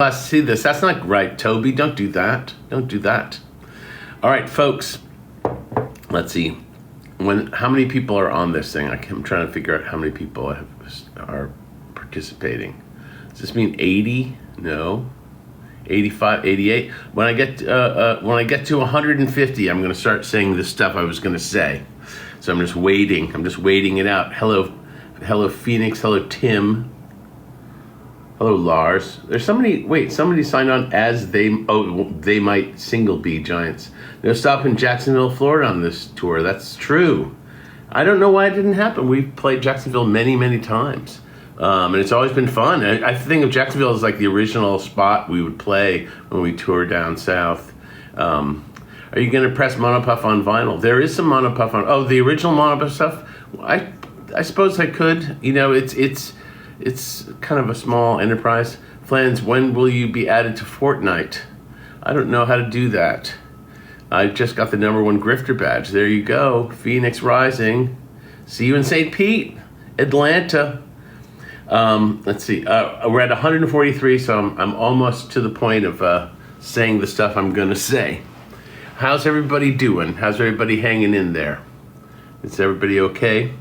Let's see this. That's not right, Toby. Don't do that. Don't do that. All right, folks. Let's see. How many people are on this thing? I'm trying to figure out how many people are participating. Does this mean 80? No. 85, 88. When I get to 150, I'm going to start saying the stuff I was going to say. So I'm just waiting. I'm just waiting it out. Hello, Phoenix. Hello, Tim. Hello, Lars. There's somebody. Wait, somebody signed on as they might single be Giants. No stop in Jacksonville, Florida on this tour. That's true. I don't know why it didn't happen. We've played Jacksonville many, many times. And it's always been fun. I think of Jacksonville as like the original spot we would play when we toured down south. Are you going to press Monopuff on vinyl? There is some Monopuff on. Oh, the original Monopuff stuff. I suppose I could. You know, it's kind of a small enterprise. Flans, when will you be added to Fortnite? I don't know how to do that. I just got the #1 grifter badge. There you go. Phoenix Rising. See you in St. Pete, Atlanta. Let's see. We're at 143, so I'm almost to the point of saying the stuff I'm going to say. How's everybody doing? How's everybody hanging in there? Is everybody okay?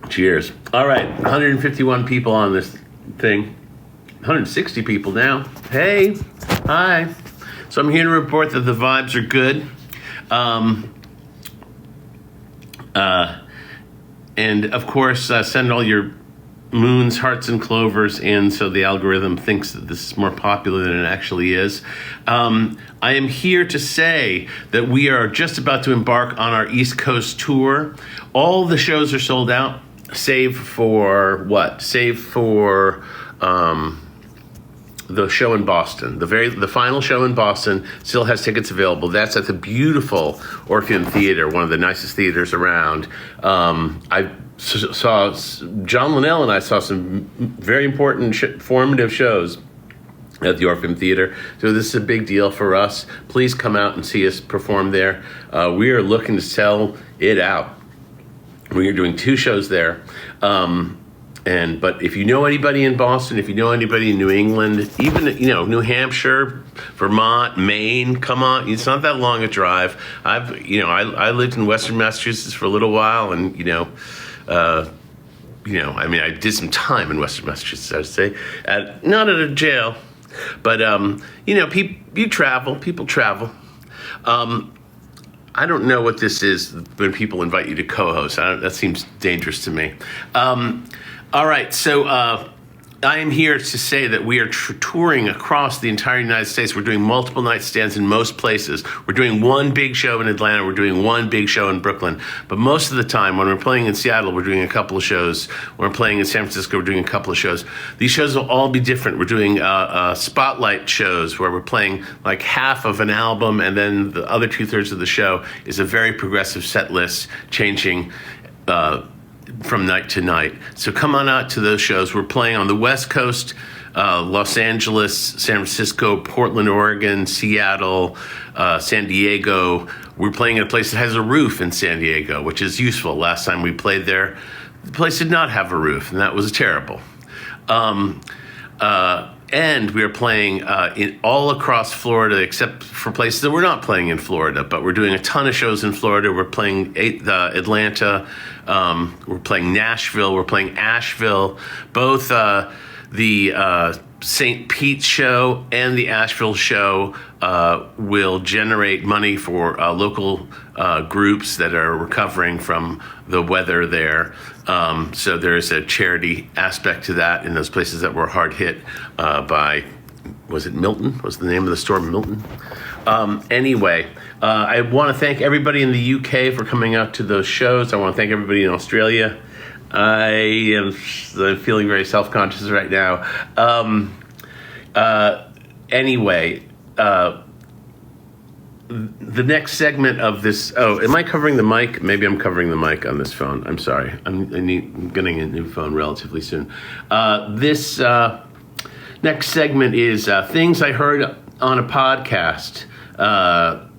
Cheers. All right, 151 people on this thing. 160 people now. Hey, hi. So I'm here to report that the vibes are good. And of course, send all your moons, hearts, and clovers in so the algorithm thinks that this is more popular than it actually is. I am here to say that we are just about to embark on our East Coast tour. All the shows are sold out, save for what? Save for the show in Boston. The final show in Boston still has tickets available. That's at the beautiful Orpheum Theater, one of the nicest theaters around. I saw John Linnell and I saw some very important, formative shows at the Orpheum Theater. So this is a big deal for us. Please come out and see us perform there. We are looking to sell it out. We are doing 2 shows there. But if you know anybody in Boston, if you know anybody in New England, even New Hampshire, Vermont, Maine, come on, it's not that long a drive. I lived in Western Massachusetts for a little while, and I did some time in Western Massachusetts, I would say, not at a jail, but people travel. I don't know what this is when people invite you to co-host. That seems dangerous to me. All right, so I am here to say that we are touring across the entire United States. We're doing multiple night stands in most places. We're doing one big show in Atlanta. We're doing one big show in Brooklyn. But most of the time, when we're playing in Seattle, we're doing a couple of shows. When we're playing in San Francisco, we're doing a couple of shows. These shows will all be different. We're doing spotlight shows where we're playing like half of an album, and then the other 2/3 of the show is a very progressive set list, changing from night to night. So come on out to those shows. We're playing on the West Coast, Los Angeles, San Francisco, Portland, Oregon, Seattle, San Diego. We're playing at a place that has a roof in San Diego, which is useful. Last time we played there, the place did not have a roof, and that was terrible. And we are playing all across Florida, except for places that we're not playing in Florida. But we're doing a ton of shows in Florida. We're playing Atlanta. We're playing Nashville. We're playing Asheville. Both the St. Pete show and the Asheville show will generate money for local groups that are recovering from the weather there. So there's a charity aspect to that in those places that were hard hit by, was it Milton? Was the name of the storm Milton? Anyway, I want to thank everybody in the UK for coming out to those shows. I want to thank everybody in Australia. I'm feeling very self-conscious right now. Anyway, the next segment of this. Oh, am I covering the mic? Maybe I'm covering the mic on this phone. I'm sorry. I'm getting a new phone relatively soon. This next segment is things I heard on a podcast.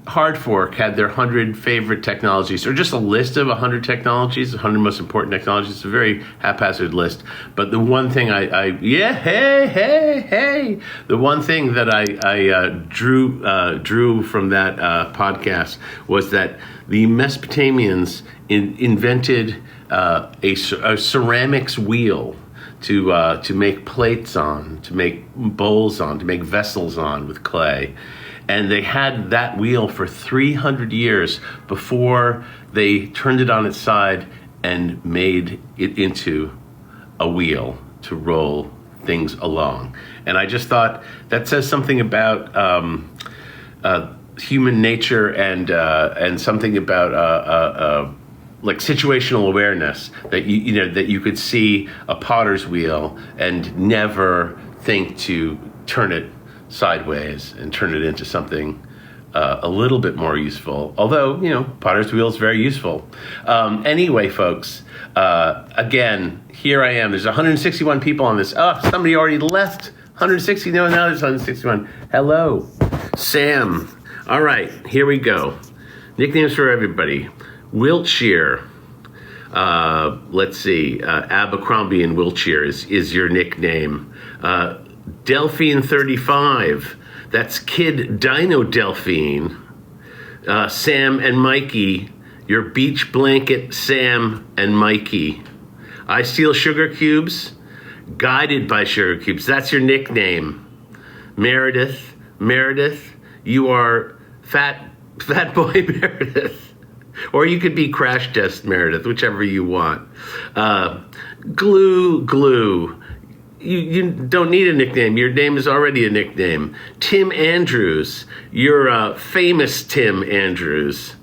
Hard Fork had their 100 favorite technologies, or just a list of 100 technologies, 100 most important technologies. It's a very haphazard list. But the one thing the one thing that I drew from that podcast was that the Mesopotamians invented a ceramics wheel to make plates on, to make bowls on, to make vessels on with clay. And they had that wheel for 300 years before they turned it on its side and made it into a wheel to roll things along. And I just thought that says something about human nature and something about like situational awareness, that that you could see a potter's wheel and never think to turn it sideways and turn it into something a little bit more useful. Although, potter's wheel is very useful. Anyway, folks, again, here I am. There's 161 people on this. Oh, somebody already left. 160. No, now there's 161. Hello, Sam. All right, here we go. Nicknames for everybody. Wiltshire. Let's see. Abercrombie in Wiltshire is your nickname. Delphine 35. That's Kid Dino Delphine. Sam and Mikey. Your beach blanket Sam and Mikey. I steal sugar cubes. Guided by sugar cubes. That's your nickname. Meredith, you are fat boy Meredith. Or you could be Crash Test Meredith, whichever you want. Glue. You don't need a nickname. Your name is already a nickname. Tim Andrews. You're famous Tim Andrews.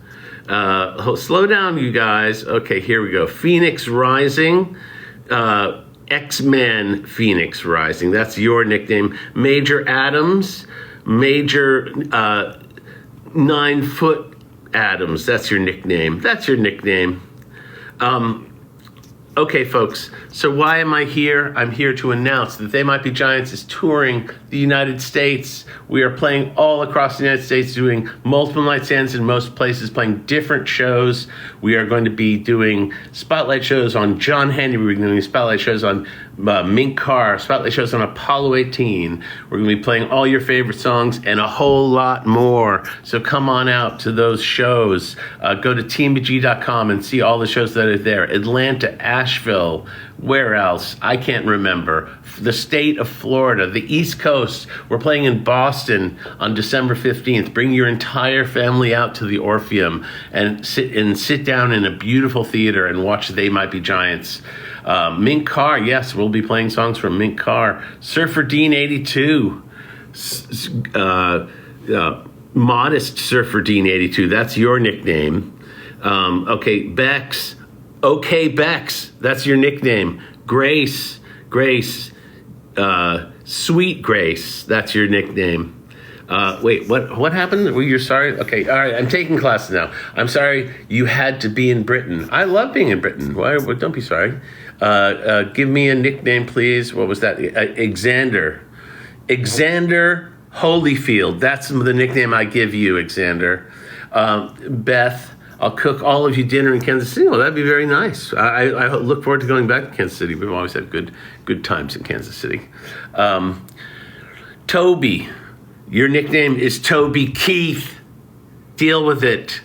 Slow down, you guys. Okay, here we go. Phoenix Rising. X-Men Phoenix Rising. That's your nickname. Major Adams. Major 9-foot Adams. That's your nickname. Okay, folks, so why am I here? I'm here to announce that They Might Be Giants is touring the United States. We are playing all across the United States, doing multiple night stands in most places, playing different shows. We are going to be doing spotlight shows on John Henry. We're doing spotlight shows on Mink Carr, spotlight shows on Apollo 18. We're going to be playing all your favorite songs and a whole lot more. So come on out to those shows. Go to TMBG.com and see all the shows that are there. Atlanta, Asheville, where else? I can't remember. The state of Florida, the East Coast. We're playing in Boston on December 15th. Bring your entire family out to the Orpheum and sit down in a beautiful theater and watch They Might Be Giants. Mink Carr, yes, we'll be playing songs from Mink Carr. Surfer Dean 82. Modest Surfer Dean 82. That's your nickname. Okay, Bex. Okay, Bex. That's your nickname. Grace. Sweet Grace. That's your nickname. Wait, what happened? Well, you're sorry? Okay, all right, I'm taking classes now. I'm sorry you had to be in Britain. I love being in Britain. Why? Well, don't be sorry. Give me a nickname, please. What was that? Xander Holyfield. That's the nickname I give you, Xander. Beth, I'll cook all of you dinner in Kansas City. Well, that'd be very nice. I look forward to going back to Kansas City. We've always had good times in Kansas City. Toby, your nickname is Toby Keith. Deal with it.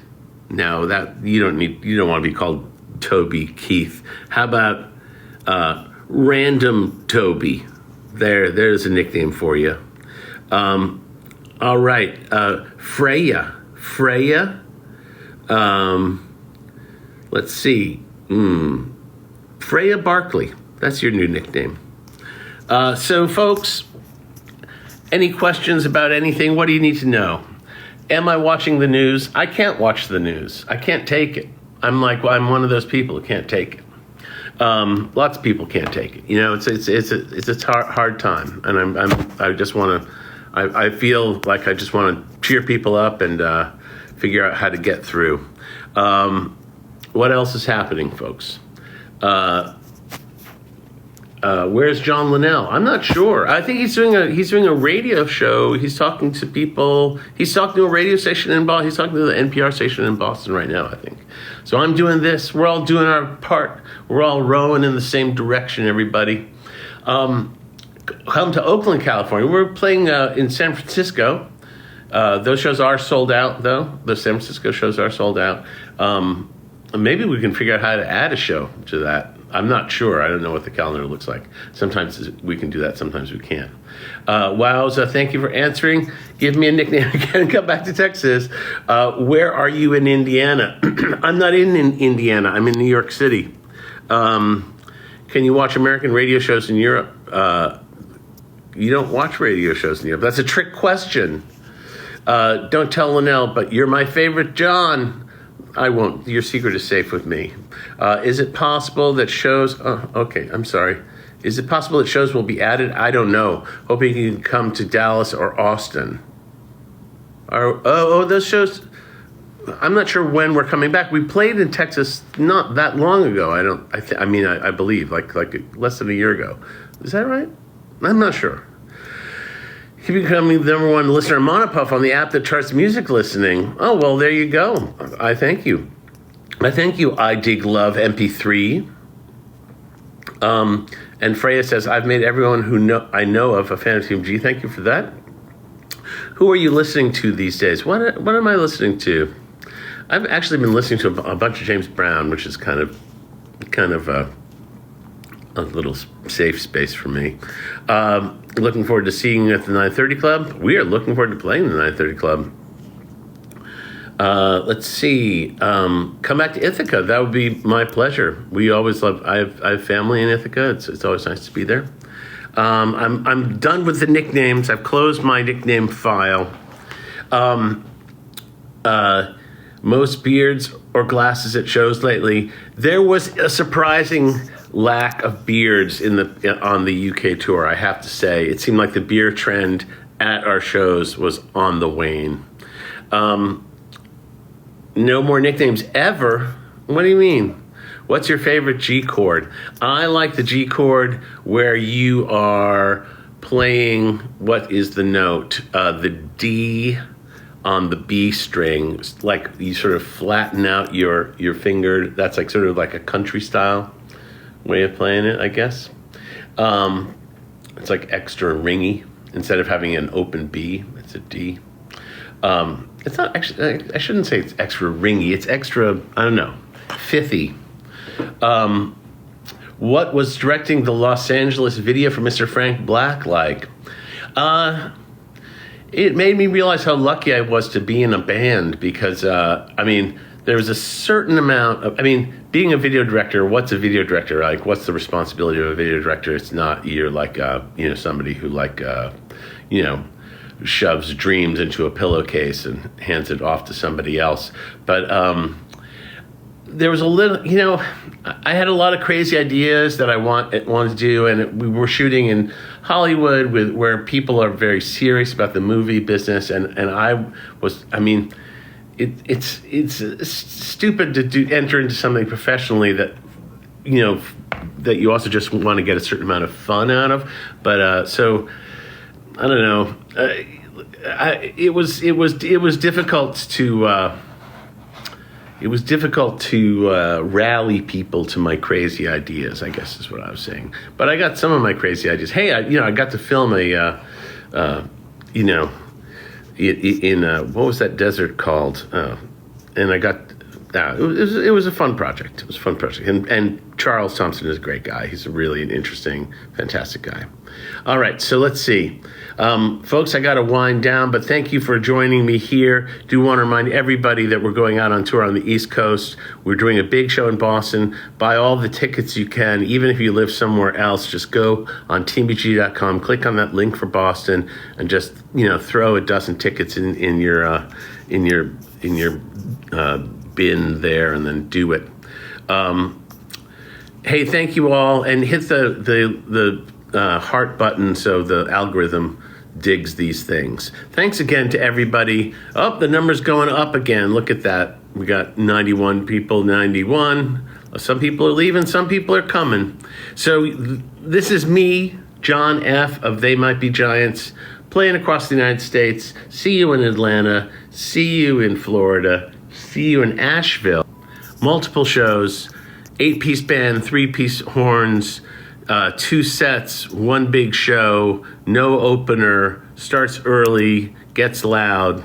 No, that you don't want to be called Toby Keith. How about Random Toby? There's a nickname for you. All right, Freya. Let's see. Freya Barkley. That's your new nickname. So, folks, any questions about anything? What do you need to know? Am I watching the news? I can't watch the news. I can't take it. I'm one of those people who can't take it. Lots of people can't take it. It's a hard time, and I feel like I just want to cheer people up and figure out how to get through. What else is happening, folks? Where's John Linnell? I'm not sure. I think he's doing a radio show. He's talking to people. He's talking to a radio station in Boston. He's talking to the NPR station in Boston right now, I think. So I'm doing this. We're all doing our part. We're all rowing in the same direction, everybody. Come to Oakland, California. We're playing in San Francisco. Those shows are sold out, though. The San Francisco shows are sold out. Maybe we can figure out how to add a show to that. I'm not sure. I don't know what the calendar looks like. Sometimes we can do that. Sometimes we can't. Wowza, thank you for answering. Give me a nickname again. Come back to Texas. Where are you in Indiana? I'm not in Indiana. I'm in New York City. Can you watch American radio shows in Europe? You don't watch radio shows in Europe. That's a trick question. Don't tell Linnell, but you're my favorite John. I won't. Your secret is safe with me. Is it possible that shows... Oh, okay, I'm sorry. Is it possible that shows will be added? I don't know. Hoping you can come to Dallas or Austin. Those shows... I'm not sure when we're coming back. We played in Texas not that long ago. I believe, like less than a year ago. Is that right? I'm not sure. Keep becoming the number one listener of Monopuff on the app that charts music listening. Oh, well, there you go. I thank you. I dig love MP3. And Freya says, I've made everyone I know of a fan of TMBG. Thank you for that. Who are you listening to these days? What am I listening to? I've actually been listening to a bunch of James Brown, which is kind of a little safe space for me. Looking forward to seeing you at the 930 Club. We are looking forward to playing the 930 Club. Let's see. Come back to Ithaca. That would be my pleasure. We always love. I have family in Ithaca. It's always nice to be there. I'm done with the nicknames. I've closed my nickname file. Most beards or glasses at shows lately. There was a surprising lack of beards on the UK tour, I have to say. It seemed like the beard trend at our shows was on the wane. No more nicknames ever? What do you mean? What's your favorite G chord? I like the G chord where you are playing, what is the note? The D on the B string, like you sort of flatten out your finger. That's like sort of like a country style way of playing it, I guess. It's like extra ringy. Instead of having an open B, it's a D. It's not actually, I shouldn't say it's extra ringy. It's extra, I don't know, fifty. What was directing the Los Angeles video for Mr. Frank Black like? It made me realize how lucky I was to be in a band because, there was a certain amount of, being a video director, what's a video director like? What's the responsibility of a video director? It's not you're like, somebody who shoves dreams into a pillowcase and hands it off to somebody else. But there was a little, I had a lot of crazy ideas that I wanted to do, and we were shooting in Hollywood where people are very serious about the movie business, and I was, it's stupid to enter into something professionally that that you also just want to get a certain amount of fun out of. But so I don't know. It was difficult to rally people to my crazy ideas, I guess is what I was saying. But I got some of my crazy ideas. Hey, I got to film in what was that desert called? And I got it was a fun project. It was a fun project. And Charles Thompson is a great guy. He's a really interesting, fantastic guy. All right, so let's see. Folks, I got to wind down, but thank you for joining me here. Do want to remind everybody that we're going out on tour on the East Coast. We're doing a big show in Boston. Buy all the tickets you can, even if you live somewhere else. Just go on tmbg.com, click on that link for Boston, and just throw a dozen tickets in your bin there, and then do it. Hey, thank you all, and hit the heart button so the algorithm digs these things. Thanks again to everybody. Oh, the number's going up again. Look at that. We got 91 people, 91. Some people are leaving, some people are coming. So this is me, John F. of They Might Be Giants, playing across the United States. See you in Atlanta. See you in Florida. See you in Asheville. Multiple shows, 8-piece band, 3-piece horns, 2 sets, 1 big show, no opener, starts early, gets loud,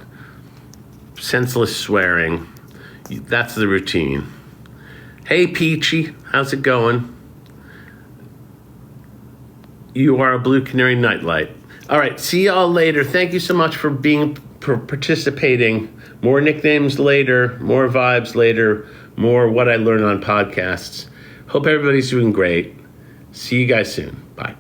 senseless swearing. That's the routine. Hey, Peachy, how's it going? You are a Blue Canary nightlight. All right, see y'all later. Thank you so much for participating. More nicknames later, more vibes later, more what I learned on podcasts. Hope everybody's doing great. See you guys soon. Bye.